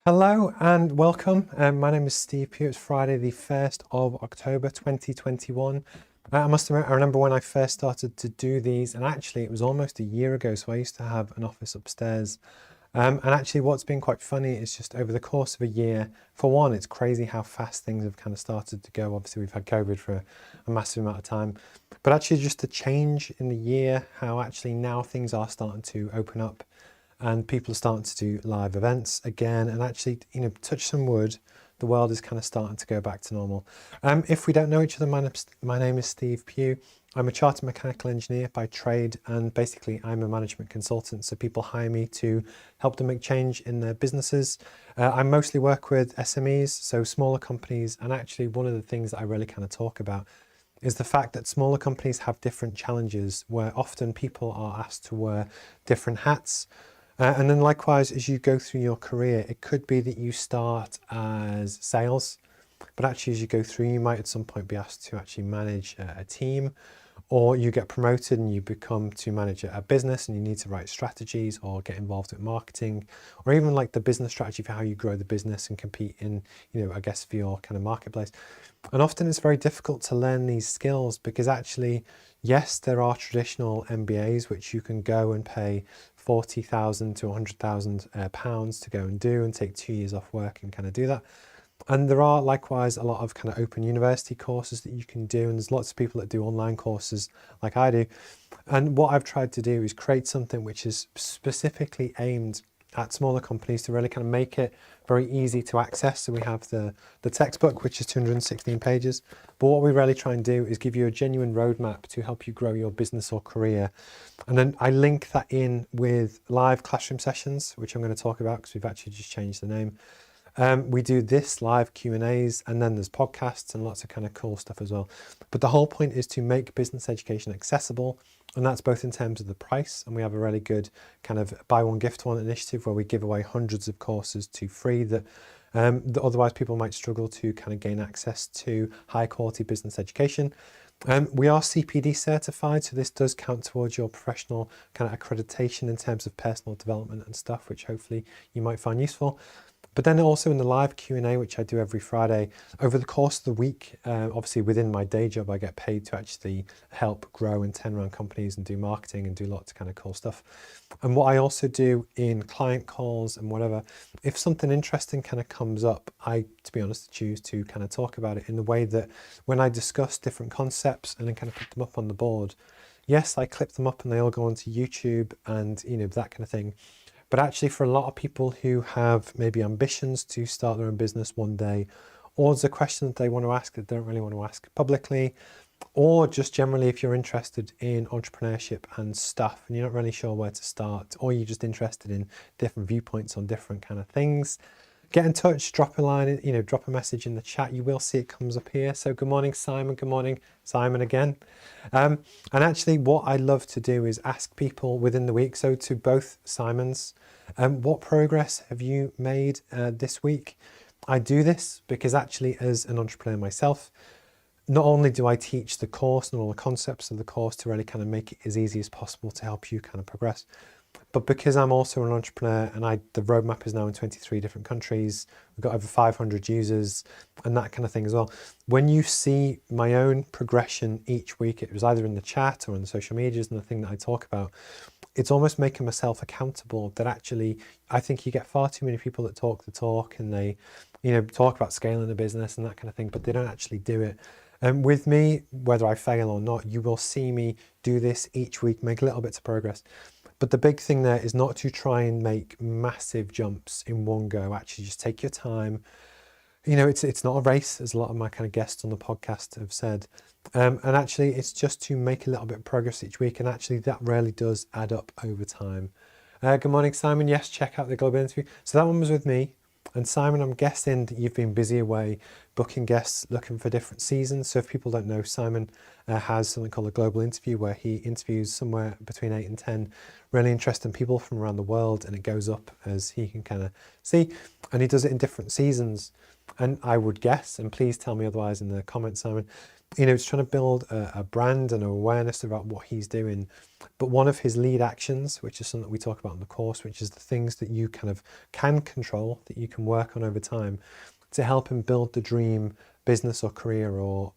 Hello and welcome. My name is Steve Pugh. It's Friday, the 1st of October 2021. I must admit, I remember when I first started to do these, and actually it was almost a year ago. So I used to have an office upstairs. And actually, what's been quite funny is just over the course of a year, for one, it's crazy how fast things have kind of started to go. Obviously, we've had COVID for a massive amount of time, but actually, just the change in the year, how actually now things are starting to open up and people are starting to do live events again, and actually, touch some wood, the world is kind of starting to go back to normal. If we don't know each other, my name is Steve Pugh. I'm a chartered mechanical engineer by trade, and basically I'm a management consultant, so people hire me to help them make change in their businesses. I mostly work with SMEs, so smaller companies, and actually one of the things that I really kind of talk about is the fact that smaller companies have different challenges where often people are asked to wear different hats. And then likewise, as you go through your career, it could be that you start as sales, but actually as you go through, you might at some point be asked to actually manage a team, or you get promoted and you become to manage a business and you need to write strategies or get involved with marketing, or even like the business strategy for how you grow the business and compete in, I guess for your kind of marketplace. And often it's very difficult to learn these skills because actually, yes, there are traditional MBAs which you can go and pay 40,000 to 100,000 pounds to go and do and take 2 years off work and kind of do that. And there are likewise a lot of kind of open university courses that you can do, and there's lots of people that do online courses like I do. And what I've tried to do is create something which is specifically aimed at smaller companies to really kind of make it very easy to access. So we have the textbook, which is 216 pages. But what we really try and do is give you a genuine roadmap to help you grow your business or career. And then I link that in with live classroom sessions, which I'm going to talk about because we've actually just changed the name. We do this live Q&As, and then there's podcasts and lots of kind of cool stuff as well. But the whole point is to make business education accessible, and that's both in terms of the price, and we have a really good kind of buy one gift one initiative where we give away hundreds of courses to free that otherwise people might struggle to kind of gain access to high quality business education. We are CPD certified, so this does count towards your professional kind of accreditation in terms of personal development and stuff, which hopefully you might find useful. But then also in the live Q&A, which I do every Friday, over the course of the week, obviously within my day job, I get paid to actually help grow and turn around companies and do marketing and do lots of kind of cool stuff. And what I also do in client calls and whatever, if something interesting kind of comes up, I, to be honest, choose to kind of talk about it in the way that when I discuss different concepts and then kind of put them up on the board, yes, I clip them up and they all go onto YouTube and, that kind of thing. But actually for a lot of people who have maybe ambitions to start their own business one day, or there's a question that they want to ask that they don't really want to ask publicly, or just generally if you're interested in entrepreneurship and stuff and you're not really sure where to start, or you're just interested in different viewpoints on different kind of things, get in touch, drop a line, drop a message in the chat. You will see it comes up here. So good morning, Simon. Good morning, Simon again. And actually what I love to do is ask people within the week. So to both Simons, what progress have you made this week? I do this because actually as an entrepreneur myself, not only do I teach the course and all the concepts of the course to really kind of make it as easy as possible to help you kind of progress, but because I'm also an entrepreneur and the roadmap is now in 23 different countries, we've got over 500 users and that kind of thing as well. When you see my own progression each week, it was either in the chat or in the social medias and the thing that I talk about, it's almost making myself accountable that actually, I think you get far too many people that talk the talk and they, talk about scaling the business and that kind of thing, but they don't actually do it. And with me, whether I fail or not, you will see me do this each week, make little bits of progress. But the big thing there is not to try and make massive jumps in one go. Actually, just take your time. It's not a race, as a lot of my kind of guests on the podcast have said. And actually, it's just to make a little bit of progress each week. And actually, that really does add up over time. Good morning, Simon. Yes, check out the global interview. So that one was with me. And Simon, I'm guessing that you've been busy away booking guests, looking for different seasons. So if people don't know, Simon has something called a global interview where he interviews somewhere between 8 and 10 really interesting people from around the world, and it goes up as he can kind of see. And he does it in different seasons. And I would guess, and please tell me otherwise in the comments, Simon, he's trying to build a brand and awareness about what he's doing. But one of his lead actions, which is something that we talk about in the course, which is the things that you kind of can control, that you can work on over time to help him build the dream business or career or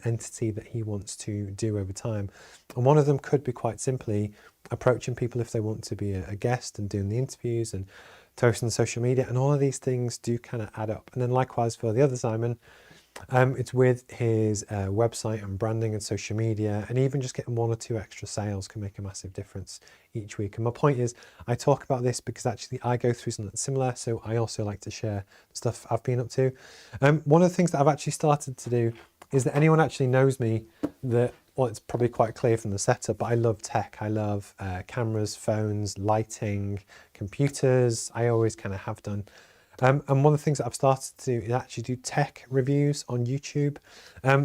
entity that he wants to do over time. And one of them could be quite simply approaching people if they want to be a guest and doing the interviews and posting on social media. And all of these things do kind of add up. And then likewise for the other Simon, it's with his website and branding and social media, and even just getting 1 or 2 extra sales can make a massive difference each week. And my point is, I talk about this because actually I go through something similar, so I also like to share the stuff I've been up to. One of the things that I've actually started to do is that anyone actually knows me that, well, it's probably quite clear from the setup, but I love tech. I love cameras, phones, lighting, computers. I always kind of have done. And one of the things that I've started to do is actually do tech reviews on YouTube.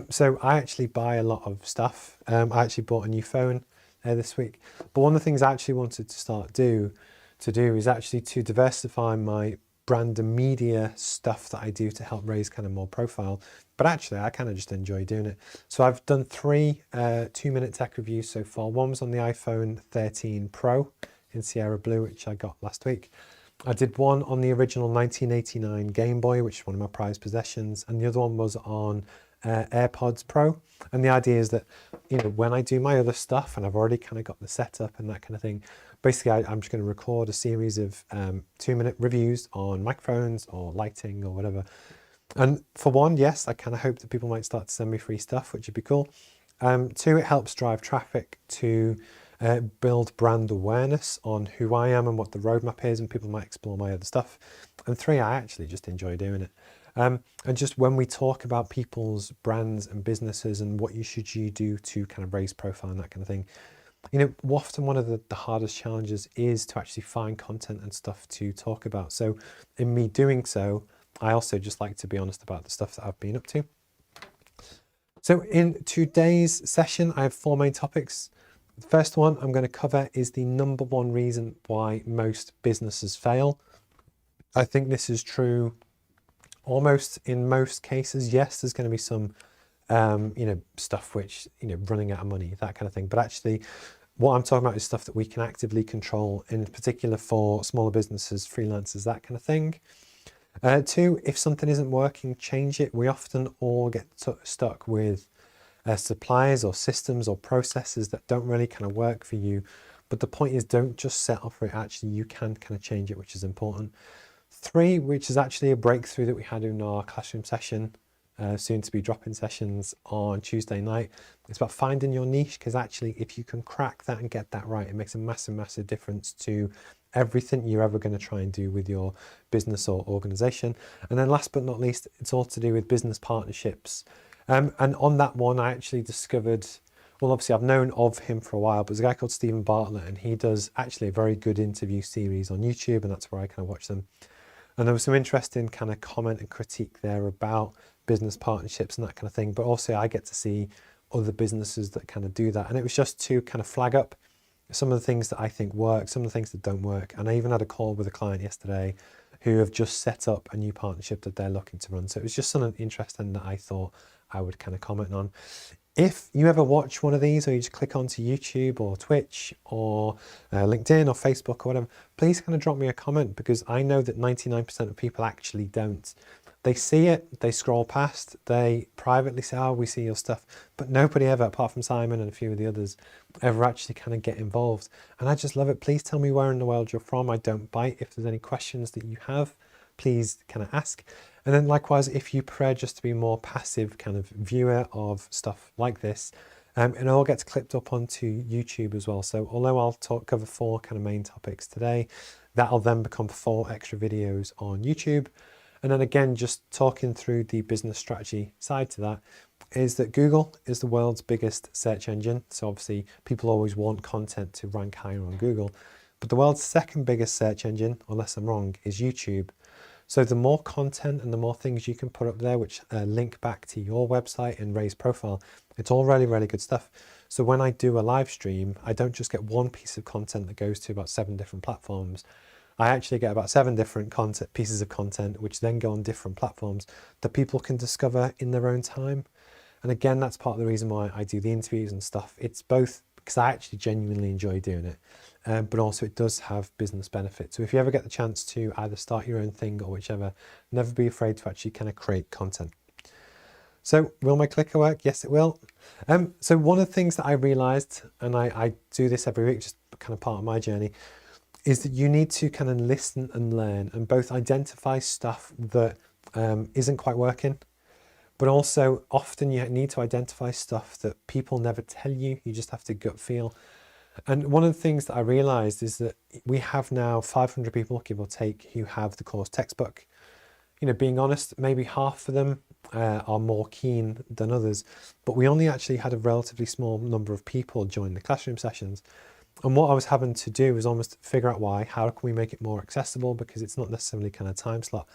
So I actually buy a lot of stuff. I actually bought a new phone this week. But one of the things I actually wanted to start to do is actually to diversify my brand and media stuff that I do to help raise kind of more profile. But actually, I kind of just enjoy doing it. So I've done 3 2-minute tech reviews so far. One was on the iPhone 13 Pro in Sierra Blue, which I got last week. I did one on the original 1989 Game Boy, which is one of my prized possessions, and the other one was on AirPods Pro. And the idea is that, when I do my other stuff and I've already kind of got the setup and that kind of thing, basically I'm just going to record a series of 2-minute reviews on microphones or lighting or whatever. And for one, yes, I kind of hope that people might start to send me free stuff, which would be cool. 2, it helps drive traffic to build brand awareness on who I am and what the roadmap is, and people might explore my other stuff. And 3, I actually just enjoy doing it. And just when we talk about people's brands and businesses and what should you do to kind of raise profile and that kind of thing, often one of the hardest challenges is to actually find content and stuff to talk about. So in me doing so, I also just like to be honest about the stuff that I've been up to. So in today's session, I have 4 main topics. The first one I'm going to cover is the number 1 reason why most businesses fail. I think this is true almost in most cases. Yes, there's going to be some, stuff which, running out of money, that kind of thing. But actually, what I'm talking about is stuff that we can actively control, in particular for smaller businesses, freelancers, that kind of thing. 2, if something isn't working, change it. We often all get stuck with suppliers or systems or processes that don't really kind of work for you. But the point is, don't just settle for it. Actually, you can kind of change it, which is important. 3, which is actually a breakthrough that we had in our classroom session, soon to be drop-in sessions on Tuesday night. It's about finding your niche, because actually, if you can crack that and get that right, it makes a massive, massive difference to everything you're ever going to try and do with your business or organization. And then last but not least, it's all to do with business partnerships. And on that one, I actually discovered, well, obviously I've known of him for a while, but there's a guy called Stephen Bartlett, and he does actually a very good interview series on YouTube, and that's where I kind of watch them. And there was some interesting kind of comment and critique there about business partnerships and that kind of thing. But also I get to see other businesses that kind of do that. And it was just to kind of flag up some of the things that I think work, some of the things that don't work. And I even had a call with a client yesterday who have just set up a new partnership that they're looking to run. So it was just something interesting that I thought I would kind of comment on. If you ever watch one of these, or you just click onto YouTube or Twitch or LinkedIn or Facebook or whatever, please kind of drop me a comment, because I know that 99% of people actually don't. They see it, they scroll past, they privately say, oh, we see your stuff, but nobody ever, apart from Simon and a few of the others, ever actually kind of get involved. And I just love it. Please tell me where in the world you're from. I don't bite. If there's any questions that you have, please kind of ask. And then likewise, if you prefer just to be more passive kind of viewer of stuff like this, and it all gets clipped up onto YouTube as well. So although I'll cover 4 kind of main topics today, that'll then become 4 extra videos on YouTube. And then again, just talking through the business strategy side to that, is that Google is the world's biggest search engine. So obviously people always want content to rank higher on Google. But the world's second biggest search engine, unless I'm wrong, is YouTube. So the more content and the more things you can put up there which link back to your website and raise profile, it's all really, really good stuff. So when I do a live stream, I don't just get one piece of content that goes to about 7 different platforms. I actually get about 7 different pieces of content which then go on different platforms that people can discover in their own time. And again, that's part of the reason why I do the interviews and stuff. It's both because I actually genuinely enjoy doing it, but also it does have business benefits. So if you ever get the chance to either start your own thing or whichever, never be afraid to actually kind of create content. So will my clicker work? Yes, it will. So one of the things that I realized, and I do this every week, just kind of part of my journey, is that you need to kind of listen and learn and both identify stuff that isn't quite working, but also often you need to identify stuff that people never tell you. You just have to gut feel. And one of the things that I realized is that we have now 500 people, give or take, who have the course textbook. You know, being honest, maybe half of them are more keen than others, but we only actually had a relatively small number of people join the classroom sessions. And what I was having to do was almost figure out why. How can we make it more accessible? Because it's not necessarily kind of time slot.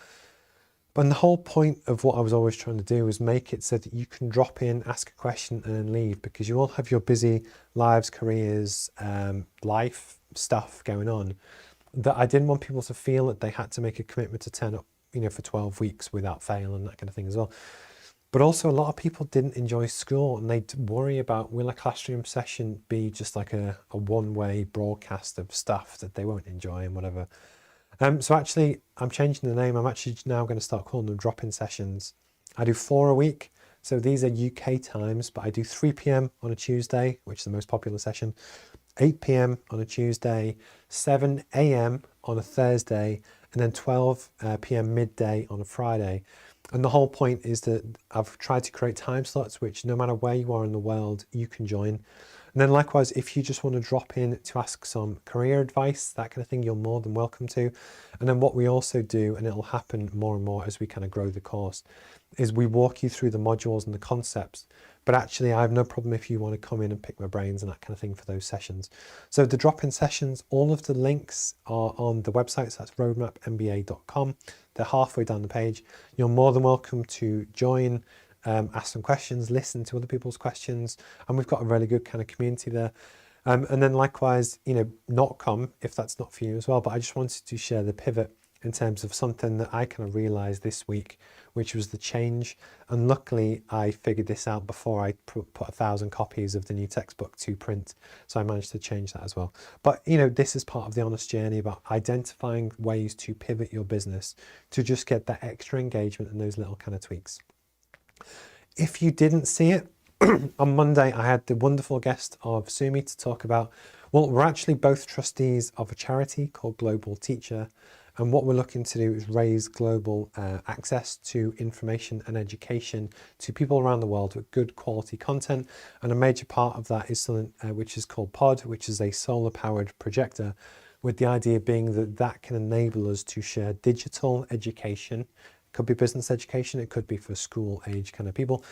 But the whole point of what I was always trying to do was make it so that you can drop in, ask a question and then leave, because you all have your busy lives, careers, life stuff going on, that I didn't want people to feel that they had to make a commitment to turn up, you know, for 12 weeks without fail and that kind of thing as well. But also a lot of people didn't enjoy school and they'd worry about, will a classroom session be just like a one-way broadcast of stuff that they won't enjoy and whatever. So actually I'm changing the name. I'm actually now going to start calling them drop-in sessions. I do 4 a week. So these are UK times, but I do 3 p.m. on a Tuesday, which is the most popular session, 8 p.m. on a Tuesday, 7 a.m. on a Thursday, and then 12 p.m. midday on a Friday. And the whole point is that I've tried to create time slots which no matter where you are in the world, you can join. And then likewise, if you just want to drop in to ask some career advice, that kind of thing, you're more than welcome to. And then what we also do, and it'll happen more and more as we kind of grow the course, is we walk you through the modules and the concepts. But actually, I have no problem if you want to come in and pick my brains and that kind of thing for those sessions. So the drop-in sessions, all of the links are on the website. So that's roadmapmba.com. They're halfway down the page. You're more than welcome to join, ask some questions, listen to other people's questions. And we've got a really good kind of community there. And then likewise, you know, not come if that's not for you as well. But I just wanted to share the pivot in terms of something that I kind of realized this week, which was the change. And luckily I figured this out before I put 1,000 copies of the new textbook to print. So I managed to change that as well. But you know, this is part of the honest journey about identifying ways to pivot your business to just get that extra engagement and those little kind of tweaks. If you didn't see it, on Monday I had the wonderful guest of Sumi to talk about, well, we're actually both trustees of a charity called Global Teacher. And what we're looking to do is raise global access to information and education to people around the world with good quality content. And a major part of that is something which is called Pod, which is a solar powered projector, with the idea being that that can enable us to share digital education. It could be business education, it could be for school age kind of people,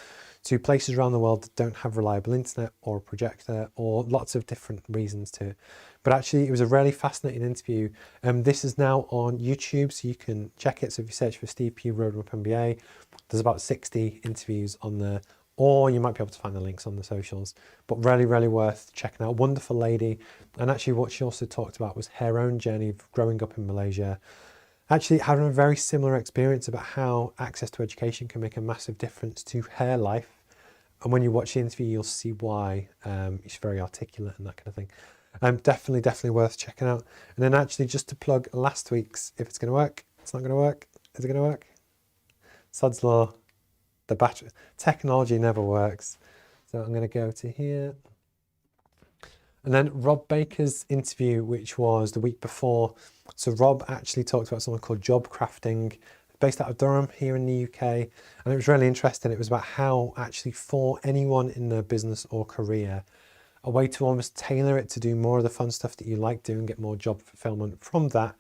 to places around the world that don't have reliable internet or a projector or lots of different reasons to it. But actually, it was a really fascinating interview. This is now on YouTube, so you can check it. So if you search for Steve Pugh Roadmap MBA, there's about 60 interviews on there, or you might be able to find the links on the socials. But really, really worth checking out. Wonderful lady. And actually, what she also talked about was her own journey of growing up in Malaysia, actually having a very similar experience about how access to education can make a massive difference to her life. And when you watch the interview, you'll see why. She's very articulate and that kind of thing. Definitely worth checking out. And then actually just to plug last week's, if it's going to work, it's not going to work. Is it going to work? Sod's Law, the battery, technology never works. So I'm going to go to here. And then Rob Baker's interview, which was the week before. So Rob actually talked about something called job crafting, based out of Durham here in the UK. And it was really interesting. It was about how actually for anyone in their business or career, a way to almost tailor it to do more of the fun stuff that you like doing, get more job fulfillment from that,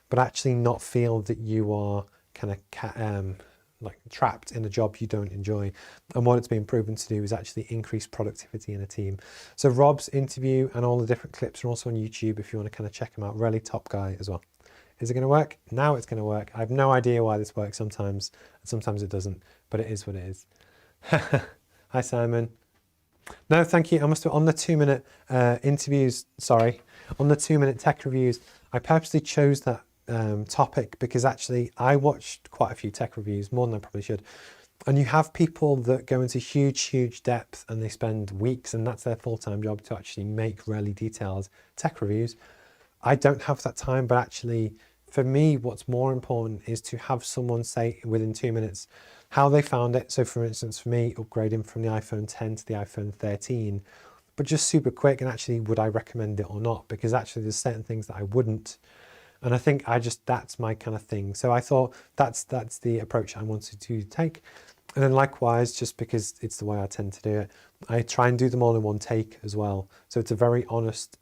but actually not feel that you are kind of like trapped in a job you don't enjoy. And what it's been proven to do is actually increase productivity in a team. So Rob's interview and all the different clips are also on YouTube if you want to kind of check them out. Really top guy as well. Is it going to work? Now it's going to work. I have no idea why this works sometimes, and sometimes it doesn't, but it is what it is. Hi, Simon. No, thank you. I must have, on the 2-minute interviews, sorry, on the 2-minute tech reviews, I purposely chose that topic because actually I watched quite a few tech reviews, more than I probably should. And you have people that go into huge depth and they spend weeks, and that's their full-time job, to actually make really detailed tech reviews. I don't have that time, but actually for me, what's more important is to have someone say within 2 minutes how they found it. So for instance, for me, upgrading from the iPhone 10 to the iPhone 13, but just super quick, and actually would I recommend it or not? Because actually there's certain things that I wouldn't. And I think that's my kind of thing. So I thought that's the approach I wanted to take. And then likewise, just because it's the way I tend to do it, I try and do them all in one take as well. So it's a very honest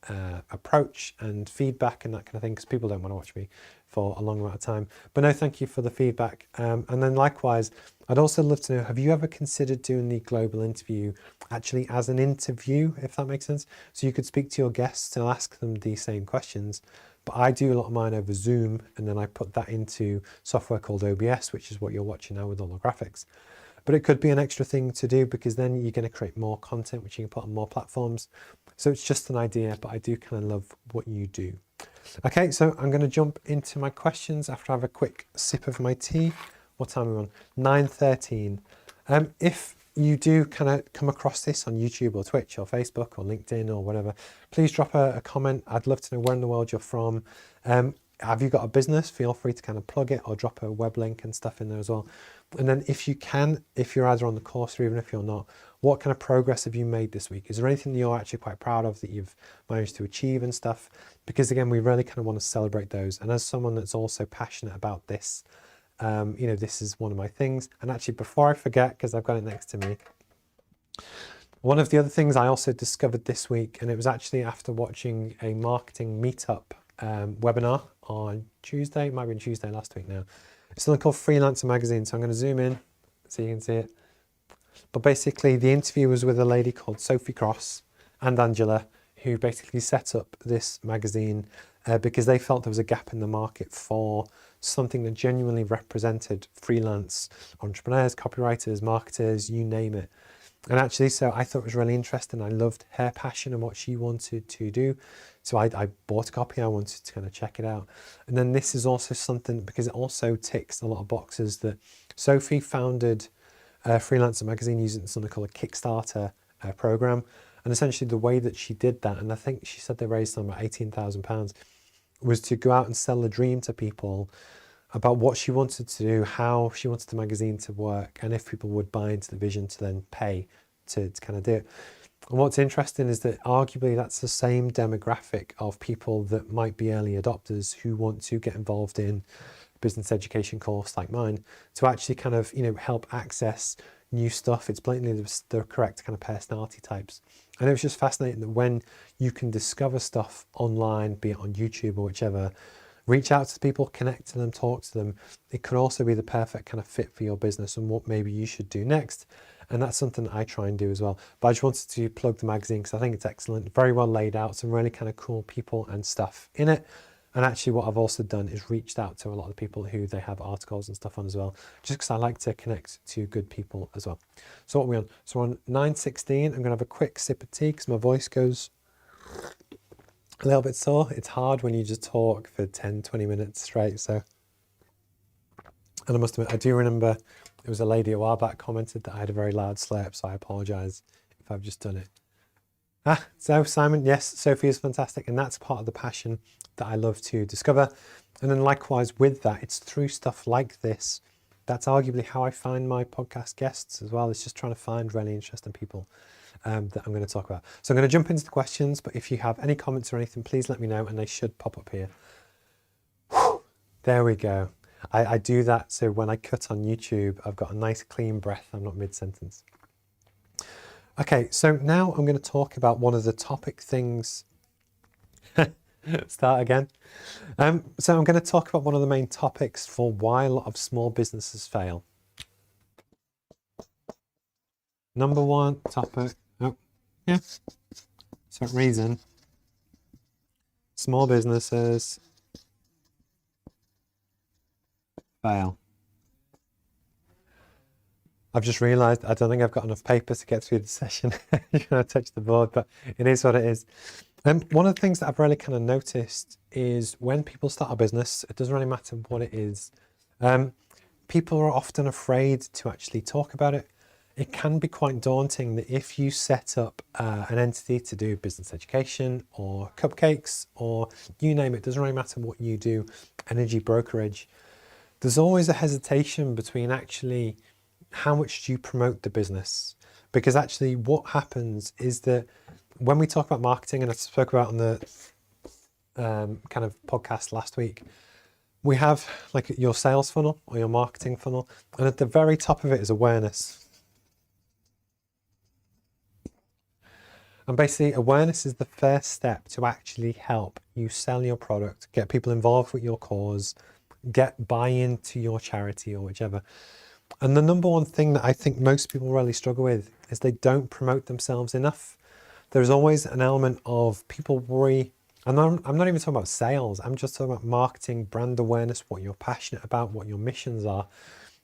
approach and feedback and that kind of thing, because people don't want to watch me for a long amount of time. But no, thank you for the feedback. And then likewise, I'd also love to know, have you ever considered doing the global interview actually as an interview, if that makes sense? So you could speak to your guests and ask them the same questions. But I do a lot of mine over Zoom, and then I put that into software called OBS, which is what you're watching now with all the graphics. But it could be an extra thing to do, because then you're going to create more content, which you can put on more platforms. So it's just an idea, but I do kind of love what you do. Okay, so I'm going to jump into my questions after I have a quick sip of my tea. What time are we on? 9:13. If you do kind of come across this on YouTube or Twitch or Facebook or LinkedIn or whatever, please drop a comment. I'd love to know where in the world you're from. Have you got a business? Feel free to kind of plug it or drop a web link and stuff in there as well. And then if you can, if you're either on the course or even if you're not, what kind of progress have you made this week? Is there anything that you're actually quite proud of that you've managed to achieve and stuff? Because again, we really kind of want to celebrate those. And as someone that's also passionate about this, you know, this is one of my things. And actually, before I forget, because I've got it next to me, one of the other things I also discovered this week, and it was actually after watching a marketing meetup webinar on Tuesday, it might have been Tuesday last week now. It's something called Freelancer Magazine. So I'm going to zoom in so you can see it. But basically the interview was with a lady called Sophie Cross and Angela, who basically set up this magazine because they felt there was a gap in the market for something that genuinely represented freelance entrepreneurs, copywriters, marketers, you name it. And actually, so I thought it was really interesting. I loved her passion and what she wanted to do. So I bought a copy. I wanted to kind of check it out. And then this is also something, because it also ticks a lot of boxes, that Sophie founded Freelancer Magazine using something called a Kickstarter program. And essentially the way that she did that, and I think she said they raised something about £18,000, was to go out and sell a dream to people about what she wanted to do, how she wanted the magazine to work, and if people would buy into the vision to then pay to kind of do it. And what's interesting is that arguably that's the same demographic of people that might be early adopters who want to get involved in a business education course like mine to actually kind of, you know, help access new stuff. It's blatantly the correct kind of personality types. And it was just fascinating that when you can discover stuff online, be it on YouTube or whichever, reach out to people, connect to them, talk to them. It could also be the perfect kind of fit for your business and what maybe you should do next. And that's something that I try and do as well. But I just wanted to plug the magazine because I think it's excellent, very well laid out, some really kind of cool people and stuff in it. And actually what I've also done is reached out to a lot of people who they have articles and stuff on as well, just because I like to connect to good people as well. So what are we on? So we're on 9:16. I'm going to have a quick sip of tea because my voice goes a little bit sore. It's hard when you just talk for 10, 20 minutes straight. So, and I must admit, I do remember there was a lady a while back commented that I had a very loud slurp, so I apologize if I've just done it. So Simon, yes, Sophie is fantastic, and that's part of the passion that I love to discover. And then likewise with that, it's through stuff like this, that's arguably how I find my podcast guests as well. It's just trying to find really interesting people that I'm going to talk about. So I'm going to jump into the questions, but if you have any comments or anything, please let me know, and they should pop up here. Whew, there we go. I do that so when I cut on YouTube, I've got a nice clean breath. I'm not mid-sentence. Okay, so now I'm going to talk about one of the topic things. Start again. So I'm going to talk about one of the main topics for why a lot of small businesses fail. Number one topic. Oh, yeah. So reason small businesses fail. I've just realised I don't think I've got enough paper to get through the session. You're going to touch the board, but it is what it is. One of the things that I've really kind of noticed is when people start a business, it doesn't really matter what it is. people are often afraid to actually talk about it. It can be quite daunting that if you set up an entity to do business education or cupcakes or you name it, doesn't really matter what you do, energy brokerage, there's always a hesitation between actually how much do you promote the business? Because actually what happens is that when we talk about marketing, and I spoke about on the kind of podcast last week, we have like your sales funnel or your marketing funnel, and at the very top of it is awareness. And basically awareness is the first step to actually help you sell your product, get people involved with your cause, get buy-in to your charity or whichever. And the number one thing that I think most people really struggle with is they don't promote themselves enough. There's always an element of people worry, and I'm not even talking about sales, I'm just talking about marketing, brand awareness, what you're passionate about, what your missions are.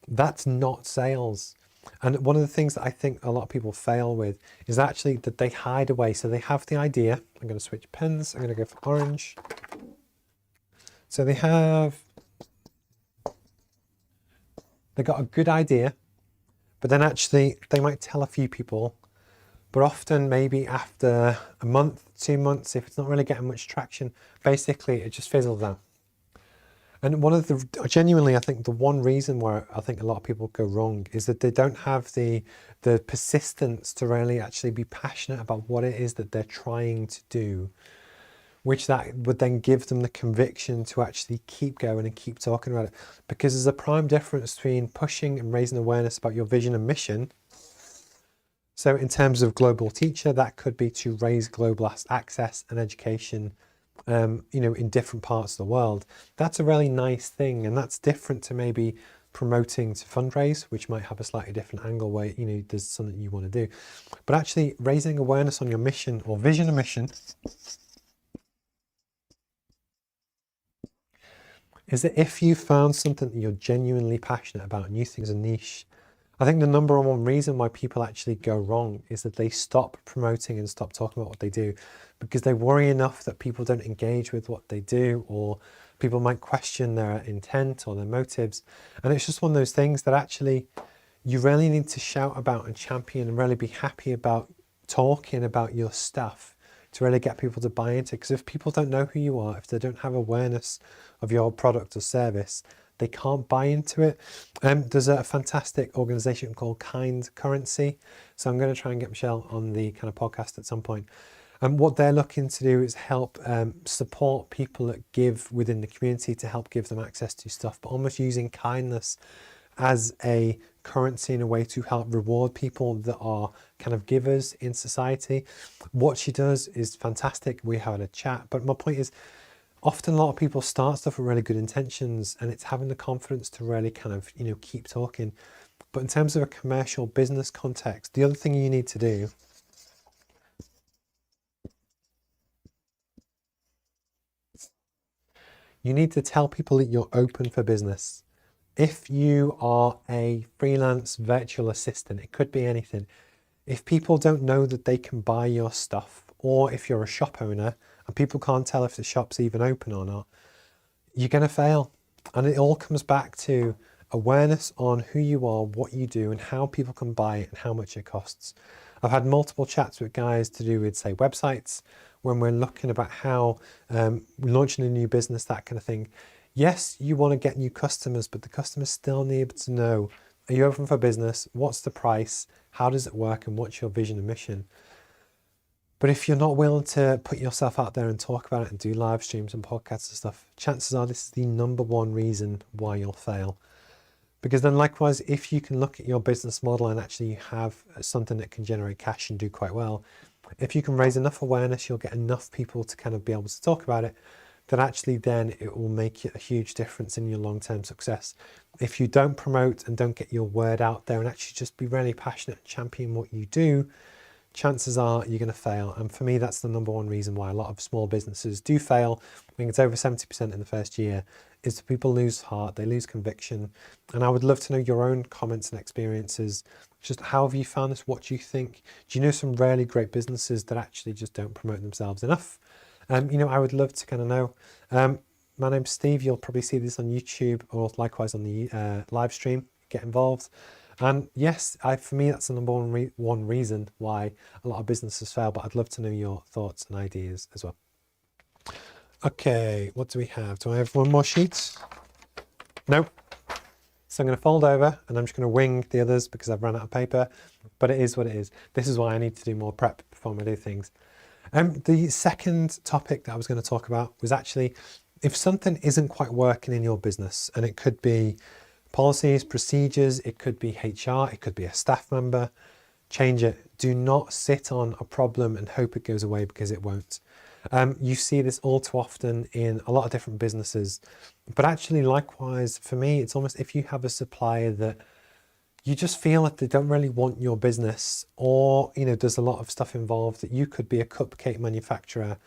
That's not sales. And one of the things that I think a lot of people fail with is actually that they hide away. So they have the idea. I'm going to switch pens. I'm going to go for orange. So they got a good idea, but then actually they might tell a few people, but often maybe after a month, 2 months, if it's not really getting much traction, basically it just fizzles out. And genuinely, I think the one reason where I think a lot of people go wrong is that they don't have the persistence to really actually be passionate about what it is that they're trying to do, which that would then give them the conviction to actually keep going and keep talking about it. Because there's a prime difference between pushing and raising awareness about your vision and mission. So in terms of global teacher, that could be to raise global access and education in different parts of the world. That's a really nice thing, and that's different to maybe promoting to fundraise, which might have a slightly different angle where there's something you want to do. But actually raising awareness on your mission or vision and mission is that if you found something that you're genuinely passionate about and you think is a niche, I think the number one reason why people actually go wrong is that they stop promoting and stop talking about what they do because they worry enough that people don't engage with what they do, or people might question their intent or their motives. And it's just one of those things that actually you really need to shout about and champion and really be happy about talking about your stuff to really get people to buy into it. Because if people don't know who you are, if they don't have awareness of your product or service, they can't buy into it. There's a fantastic organization called Kind Currency. So I'm going to try and get Michelle on the kind of podcast at some point. And what they're looking to do is help support people that give within the community to help give them access to stuff, but almost using kindness as a currency in a way to help reward people that are kind of givers in society. What she does is fantastic. We had a chat, but my point is, often a lot of people start stuff with really good intentions, and it's having the confidence to really kind of, keep talking. But in terms of a commercial business context, the other thing you need to do you need to tell people that you're open for business. If you are a freelance virtual assistant, it could be anything. If people don't know that they can buy your stuff, or if you're a shop owner and people can't tell if the shop's even open or not, you're going to fail. And it all comes back to awareness on who you are, what you do, and how people can buy it and how much it costs. I've had multiple chats with guys to do with, say, websites, when we're looking about how launching a new business, that kind of thing. Yes, you want to get new customers, but the customers still need to know, are you open for business? What's the price? How does it work? And what's your vision and mission? But if you're not willing to put yourself out there and talk about it and do live streams and podcasts and stuff, chances are this is the number one reason why you'll fail. Because then likewise, if you can look at your business model and actually have something that can generate cash and do quite well, if you can raise enough awareness, you'll get enough people to kind of be able to talk about it, that actually then it will make a huge difference in your long-term success. If you don't promote and don't get your word out there and actually just be really passionate and champion what you do, chances are you're going to fail. And for me, that's the number one reason why a lot of small businesses do fail. I think it's over 70% in the first year, is that people lose heart, they lose conviction. And I would love to know your own comments and experiences. Just how have you found this? What do you think? Do you know some really great businesses that actually just don't promote themselves enough? I would love to kind of know. My name's Steve. You'll probably see this on YouTube or likewise on the live stream. Get involved. And yes, for me, that's the number one reason why a lot of businesses fail, but I'd love to know your thoughts and ideas as well. Okay, what do we have? Do I have one more sheet? Nope. So I'm going to fold over and I'm just going to wing the others because I've run out of paper, but it is what it is. This is why I need to do more prep before I do things. The second topic that I was going to talk about was actually if something isn't quite working in your business, and it could be policies, procedures, it could be HR, it could be a staff member, change it. Do not sit on a problem and hope it goes away, because it won't. You see this all too often in a lot of different businesses, but actually likewise for me, it's almost if you have a supplier that you just feel that they don't really want your business, or there's a lot of stuff involved, that you could be a cupcake manufacturer.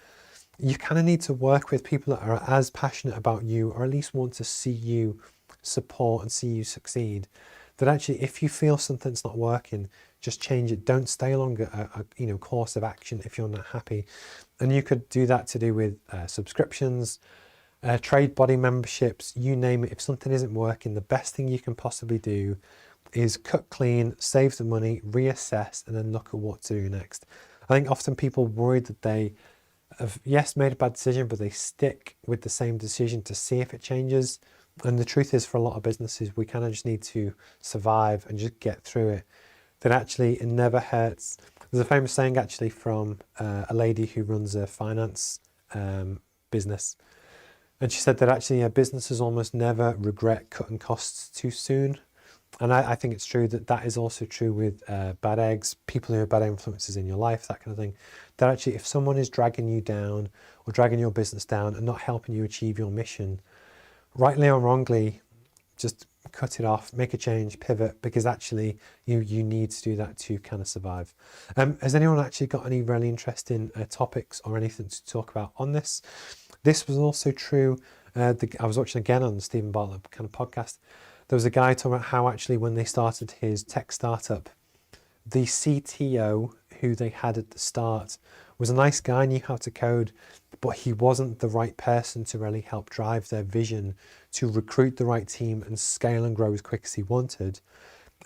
You kind of need to work with people that are as passionate about you, or at least want to see you support and see you succeed. That actually, if you feel something's not working, just change it. Don't stay along a course of action if you're not happy. And you could do that to do with subscriptions, trade body memberships, you name it. If something isn't working, the best thing you can possibly do is cut clean, save the money, reassess, and then look at what to do next. I think often people worry that they have, yes, made a bad decision, but they stick with the same decision to see if it changes. And the truth is, for a lot of businesses, we kind of just need to survive and just get through it. That actually it never hurts. There's a famous saying actually from a lady who runs a finance business. And she said that actually businesses almost never regret cutting costs too soon. And I think it's true that is also true with bad eggs, people who are bad influences in your life, that kind of thing. That actually if someone is dragging you down or dragging your business down and not helping you achieve your mission, rightly or wrongly, just cut it off, make a change, pivot, because actually you need to do that to kind of survive. Has anyone actually got any really interesting topics or anything to talk about on this? This was also true. I was watching again on the Stephen Bartlett kind of podcast. There was a guy talking about how actually when they started his tech startup, the CTO who they had at the start was a nice guy, knew how to code, but he wasn't the right person to really help drive their vision, to recruit the right team and scale and grow as quick as he wanted.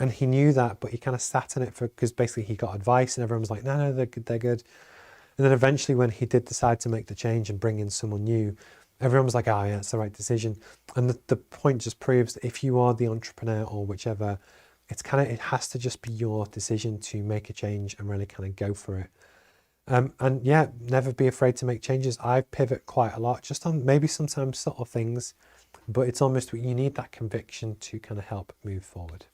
And he knew that, but he kind of sat in it because basically he got advice and everyone was like, no, they're good, they're good. And then eventually when he did decide to make the change and bring in someone new, everyone was like, oh yeah, it's the right decision. And the point just proves that if you are the entrepreneur or whichever, it has to just be your decision to make a change and really kind of go for it. And yeah, never be afraid to make changes. I pivot quite a lot, just on maybe sometimes subtle things, but it's almost you need that conviction to kind of help move forward.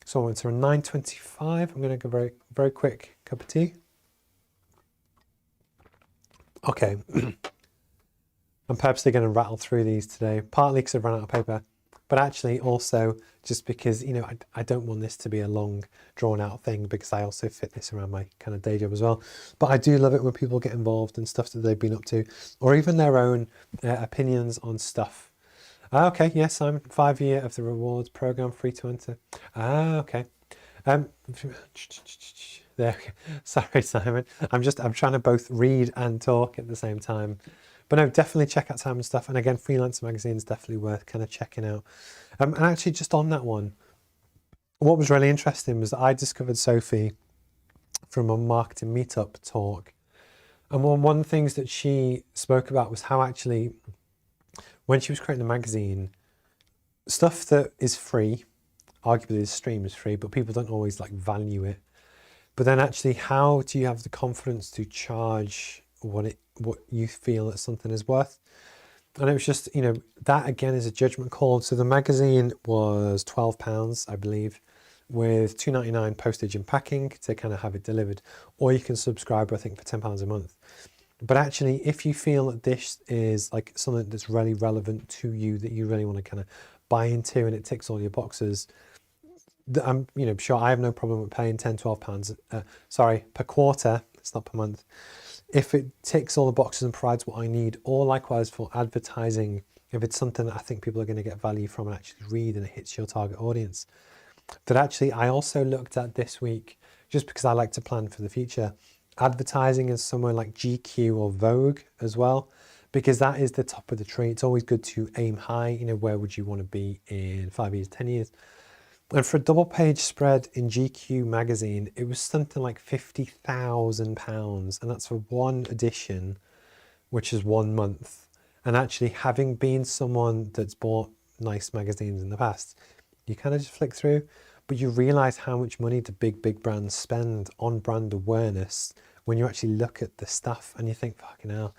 So it's around 9:25. I'm going to go very, very quick cup of tea. Okay. I'm purposely going to rattle through these today, partly because I've run out of paper, but actually also just because, I don't want this to be a long drawn out thing, because I also fit this around my kind of day job as well. But I do love it when people get involved in stuff that they've been up to, or even their own opinions on stuff. Okay, yes, Simon, 5 year of the rewards program, free to enter. Okay. There. Sorry, Simon. I'm trying to both read and talk at the same time. But no, definitely check out Simon's stuff. And again, Freelancer Magazine is definitely worth kind of checking out. And actually, just on that one, what was really interesting was that I discovered Sophie from a marketing meetup talk. And one of the things that she spoke about was how actually, when she was creating the magazine, stuff that is free, arguably the stream is free, but people don't always value it. But then actually, how do you have the confidence to charge what you feel that something is worth? And it was just, that again is a judgment call. So the magazine was £12, I believe, with £2.99 postage and packing to kind of have it delivered, or you can subscribe, I think, for £10 a month. But actually, if you feel that this is something that's really relevant to you, that you really want to kind of buy into, and it ticks all your boxes, I'm sure I have no problem with paying £10-12 per quarter. It's not per month. If it ticks all the boxes and provides what I need, or likewise for advertising, if it's something that I think people are going to get value from and actually read, and it hits your target audience. That actually I also looked at this week, just because I like to plan for the future, advertising in somewhere like GQ or Vogue as well, because that is the top of the tree. It's always good to aim high. You know, where would you want to be in 5 years, 10 years? And for a double page spread in GQ magazine, it was something like £50,000. And that's for one edition, which is 1 month. And actually, having been someone that's bought nice magazines in the past, you kind of just flick through, but you realize how much money the big brands spend on brand awareness when you actually look at the stuff and you think, fucking hell.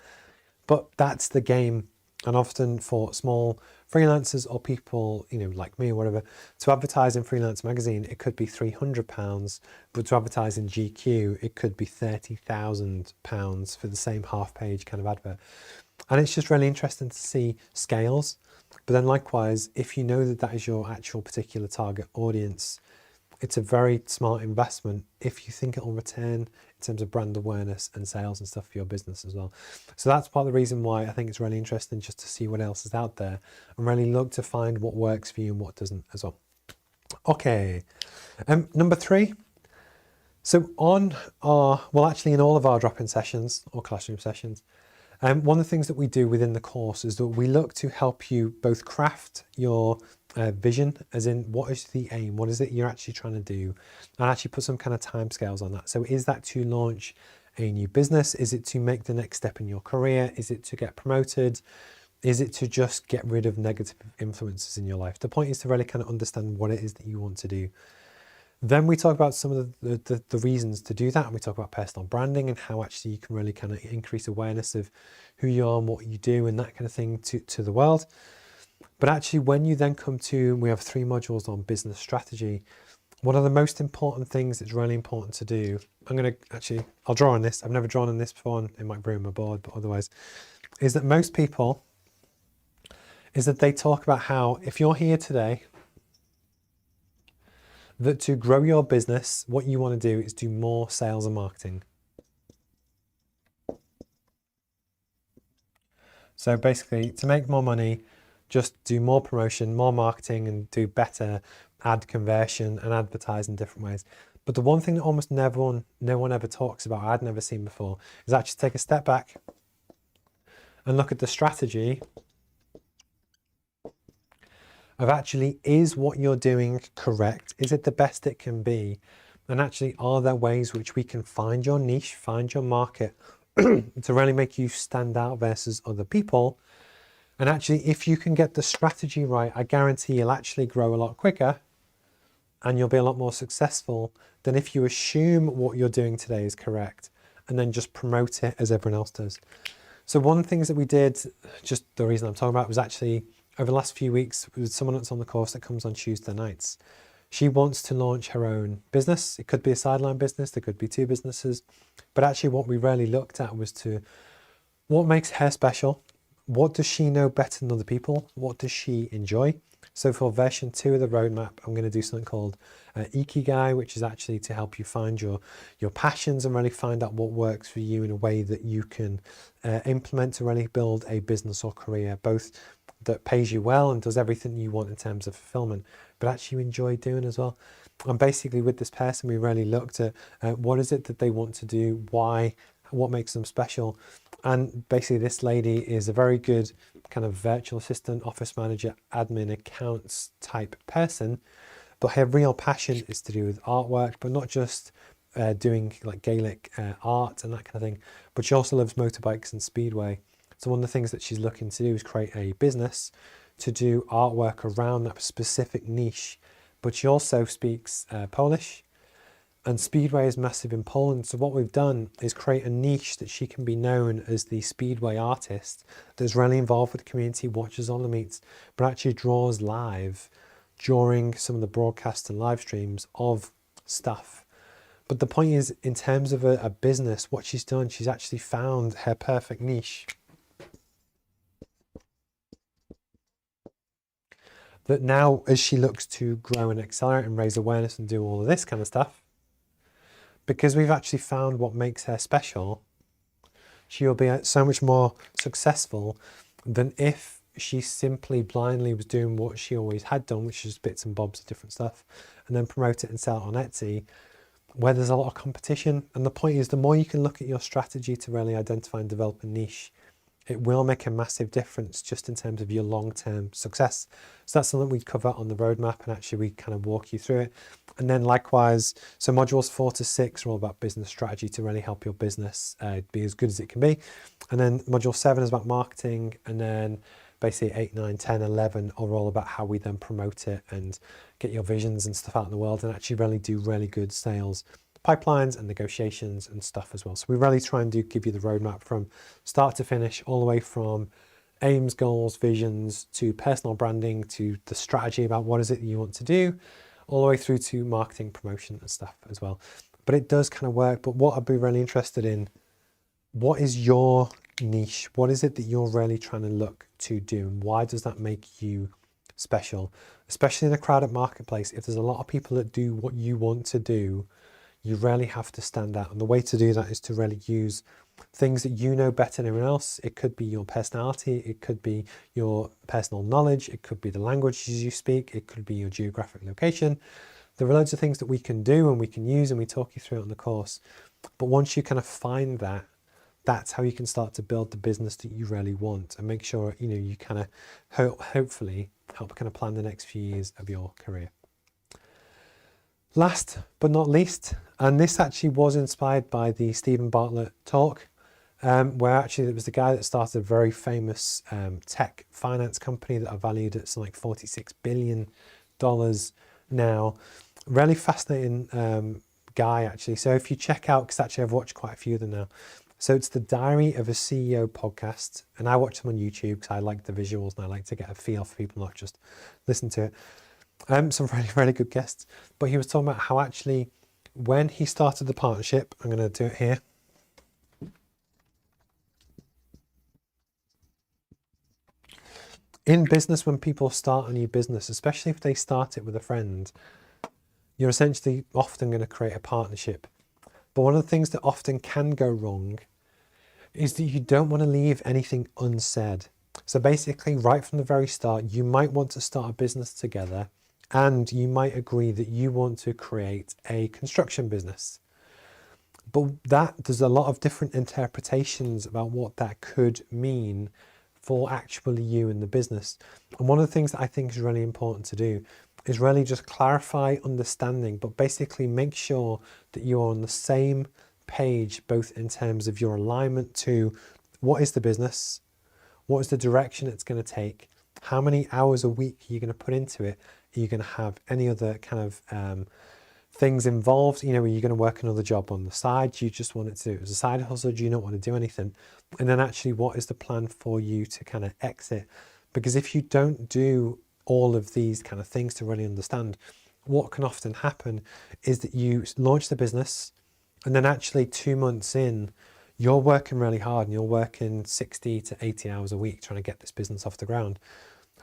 But that's the game. And often for small freelancers or people, you know, like me or whatever, to advertise in Freelance Magazine, it could be £300, but to advertise in GQ, it could be £30,000 for the same half page kind of advert. And it's just really interesting to see scales. But then likewise, if you know that that is your actual particular target audience, it's a very smart investment if you think it'll return in terms of brand awareness and sales and stuff for your business as well. So that's part of the reason why I think it's really interesting just to see what else is out there and really look to find what works for you and what doesn't as well. Okay, number 3. So on our, well, actually in all of our drop-in sessions or classroom sessions, one of the things that we do within the course is that we look to help you both craft your vision, as in what is the aim, what is it you're actually trying to do, and actually put some kind of timescales on that. So is that to launch a new business? Is it to make the next step in your career? Is it to get promoted? Is it to just get rid of negative influences in your life? The point is to really kind of understand what it is that you want to do. Then we talk about some of the reasons to do that. And we talk about personal branding and how actually you can really kind of increase awareness of who you are and what you do and that kind of thing to the world. But actually, when you then come to, we have 3 modules on business strategy. One of the most important things that's really important to do, I'll draw on this. I've never drawn on this before, and it might ruin my board, but otherwise, is that most people, is that they talk about how if you're here today, that to grow your business, what you want to do is do more sales and marketing. So basically, to make more money, just do more promotion, more marketing, and do better ad conversion and advertise in different ways. But the one thing that almost no one ever talks about, I'd never seen before, is actually take a step back and look at the strategy of actually, is what you're doing correct? Is it the best it can be? And actually, are there ways which we can find your niche, find your market to really make you stand out versus other people? And actually, if you can get the strategy right, I guarantee you'll actually grow a lot quicker and you'll be a lot more successful than if you assume what you're doing today is correct and then just promote it as everyone else does. So one of the things that we did, just the reason I'm talking about, was actually over the last few weeks with someone that's on the course that comes on Tuesday nights. She wants to launch her own business. It could be a sideline business, there could be 2 businesses. But actually what we really looked at was what makes her special? What does she know better than other people? What does she enjoy? So for version 2 of the roadmap, I'm going to do something called Ikigai, which is actually to help you find your passions and really find out what works for you in a way that you can implement to really build a business or career, both that pays you well and does everything you want in terms of fulfillment, but actually you enjoy doing as well. And basically with this person, we really looked at what is it that they want to do, why, what makes them special. And basically this lady is a very good kind of virtual assistant, office manager, admin, accounts type person, but her real passion is to do with artwork, but not just doing like Gaelic art and that kind of thing, but she also loves motorbikes and speedway. So one of the things that she's looking to do is create a business to do artwork around that specific niche, but she also speaks Polish, and speedway is massive in Poland. So what we've done is create a niche that she can be known as the speedway artist that's really involved with the community, watches all the meets, but actually draws live during some of the broadcasts and live streams of stuff. But the point is, in terms of a business, what she's done, she's actually found her perfect niche. That now, as she looks to grow and accelerate and raise awareness and do all of this kind of stuff, because we've actually found what makes her special, she will be so much more successful than if she simply blindly was doing what she always had done, which is bits and bobs of different stuff, and then promote it and sell it on Etsy, where there's a lot of competition. And the point is, the more you can look at your strategy to really identify and develop a niche, it will make a massive difference just in terms of your long-term success. So that's something we cover on the roadmap, and actually we kind of walk you through it. And then likewise, so modules 4 to 6 are all about business strategy to really help your business be as good as it can be. And then module 7 is about marketing, and then basically 8, 9, 10, 11 are all about how we then promote it and get your visions and stuff out in the world and actually really do really good sales pipelines and negotiations and stuff as well. So we really try and give you the roadmap from start to finish, all the way from aims, goals, visions, to personal branding, to the strategy about what is it that you want to do, all the way through to marketing, promotion and stuff as well. But it does kind of work. But what I'd be really interested in, what is your niche? What is it that you're really trying to look to do? And why does that make you special? Especially in a crowded marketplace, if there's a lot of people that do what you want to do, you really have to stand out. And the way to do that is to really use things that you know better than anyone else. It could be your personality, it could be your personal knowledge, it could be the languages you speak, it could be your geographic location. There are loads of things that we can do and we can use, and we talk you through it on the course. But once you kind of find that, that's how you can start to build the business that you really want, and make sure, you know, you kind of hopefully help kind of plan the next few years of your career. Last but not least, and this actually was inspired by the Stephen Bartlett talk, where actually it was the guy that started a very famous tech finance company that are valued at something like $46 billion now. Really fascinating guy, actually. So if you check out, because actually I've watched quite a few of them now. So it's the Diary of a CEO podcast, and I watch them on YouTube because I like the visuals and I like to get a feel for people, not just listen to it. Some really, really good guests. But he was talking about how actually when he started the partnership, I'm going to do it here. In business, when people start a new business, especially if they start it with a friend, you're essentially often going to create a partnership. But one of the things that often can go wrong is that you don't want to leave anything unsaid. So basically, right from the very start, you might want to start a business together, and you might agree that you want to create a construction business. But there's a lot of different interpretations about what that could mean for actually you in the business. And one of the things that I think is really important to do is really just clarify understanding, but basically make sure that you're on the same page, both in terms of your alignment to what is the business, what is the direction it's going to take, how many hours a week are you going to put into it, are you going to have any other kind of things involved, you know, are you going to work another job on the side, do you just want it to do it as a side hustle, do you not want to do anything, and then actually what is the plan for you to kind of exit? Because if you don't do all of these kind of things to really understand, what can often happen is that you launch the business, and then actually 2 months in, you're working really hard and you're working 60 to 80 hours a week trying to get this business off the ground.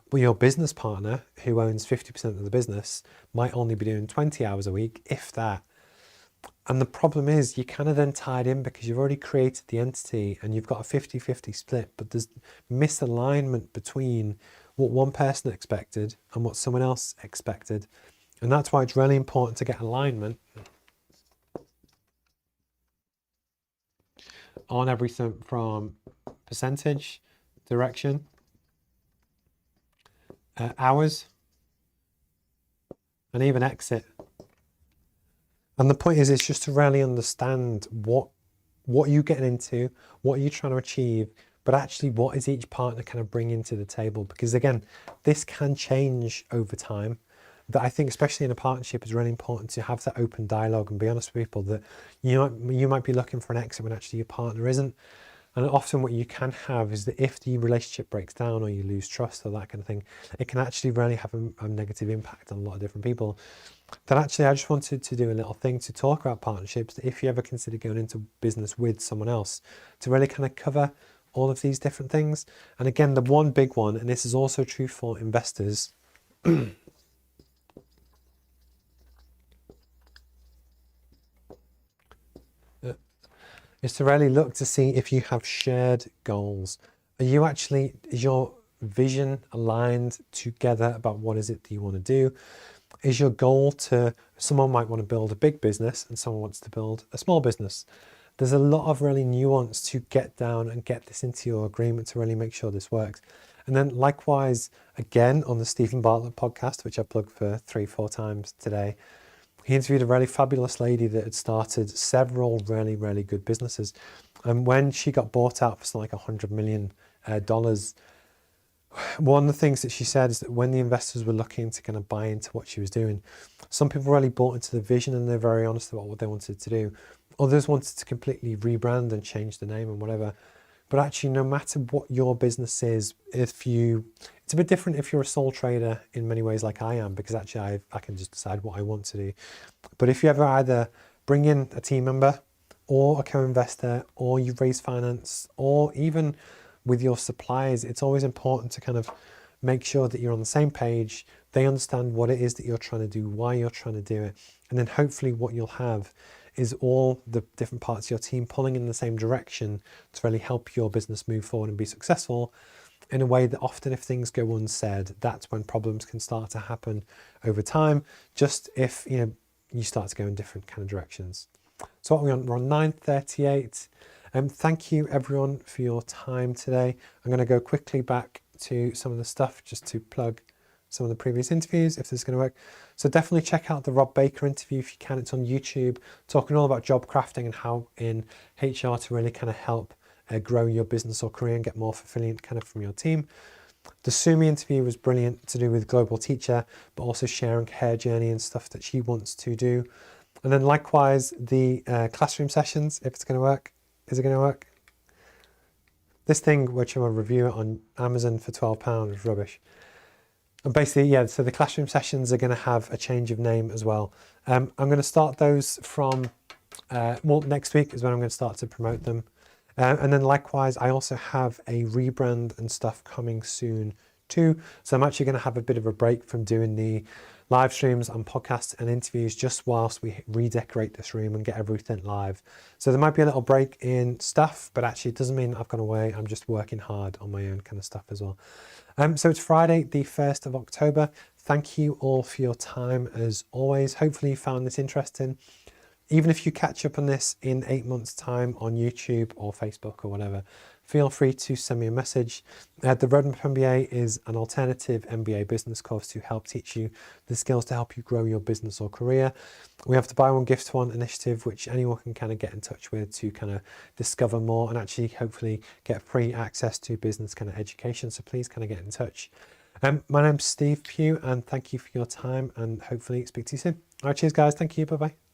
But your business partner, who owns 50% of the business, might only be doing 20 hours a week, if that. And the problem is you're kind of then tied in because you've already created the entity and you've got a 50-50 split, but there's misalignment between what one person expected and what someone else expected. And that's why it's really important to get alignment on everything from percentage, direction, hours, and even exit. And the point is, it's just to really understand what you're getting into, what you're trying to achieve, but actually what is each partner kind of bringing to the table? Because again, this can change over time. But I think especially in a partnership, it's really important to have that open dialogue and be honest with people that you might be looking for an exit when actually your partner isn't. And often what you can have is that if the relationship breaks down or you lose trust or that kind of thing, it can actually really have a negative impact on a lot of different people. That actually, I just wanted to do a little thing to talk about partnerships, that if you ever consider going into business with someone else, to really kind of cover all of these different things. And again, the one big one, and this is also true for investors, is to really look to see if you have shared goals. Is your vision aligned together about what is it that you want to do? Is your goal someone might want to build a big business and someone wants to build a small business. There's a lot of really nuance to get down and get this into your agreement to really make sure this works. And then likewise, again, on the Stephen Bartlett podcast, which I plugged for 3-4 times today, he interviewed a really fabulous lady that had started several really, really good businesses. And when she got bought out for something like $100 million, one of the things that she said is that when the investors were looking to kind of buy into what she was doing, some people really bought into the vision and they're very honest about what they wanted to do. Others wanted to completely rebrand and change the name and whatever. But actually, no matter what your business is, it's a bit different if you're a sole trader in many ways like I am, because actually I can just decide what I want to do. But if you ever either bring in a team member or a co-investor, or you raise finance, or even with your suppliers, it's always important to kind of make sure that you're on the same page. They understand what it is that you're trying to do, why you're trying to do it. And then hopefully what you'll have is all the different parts of your team pulling in the same direction to really help your business move forward and be successful in a way that often if things go unsaid, that's when problems can start to happen over time, just if you start to go in different kind of directions. So what we're on 9:38. Thank you everyone for your time today. I'm going to go quickly back to some of the stuff just to plug some of the previous interviews if this is going to work. So definitely check out the Rob Baker interview if you can. It's on YouTube, talking all about job crafting and how in HR to really kind of help grow your business or career and get more fulfilling kind of from your team. The Sumi interview was brilliant to do with Global Teacher, but also sharing her journey and stuff that she wants to do. And then likewise, the classroom sessions, if it's going to work. Is it going to work? This thing, which I'm going to review it on Amazon for £12, is rubbish. And basically, yeah, so the classroom sessions are going to have a change of name as well. I'm going to start those from, next week is when I'm going to start to promote them. And then likewise, I also have a rebrand and stuff coming soon too. So I'm actually going to have a bit of a break from doing the live streams and podcasts and interviews just whilst we redecorate this room and get everything live. So there might be a little break in stuff, but actually it doesn't mean I've gone away. I'm just working hard on my own kind of stuff as well. So it's Friday, the 1st of October. Thank you all for your time as always. Hopefully you found this interesting. Even if you catch up on this in 8 months' time on YouTube or Facebook or whatever, feel free to send me a message. The Roadmap MBA is an alternative MBA business course to help teach you the skills to help you grow your business or career. We have the Buy One Gift One initiative, which anyone can kind of get in touch with to kind of discover more and actually hopefully get free access to business kind of education. So please kind of get in touch. My name's Steve Pugh and thank you for your time and hopefully speak to you soon. All right, cheers guys. Thank you. Bye-bye.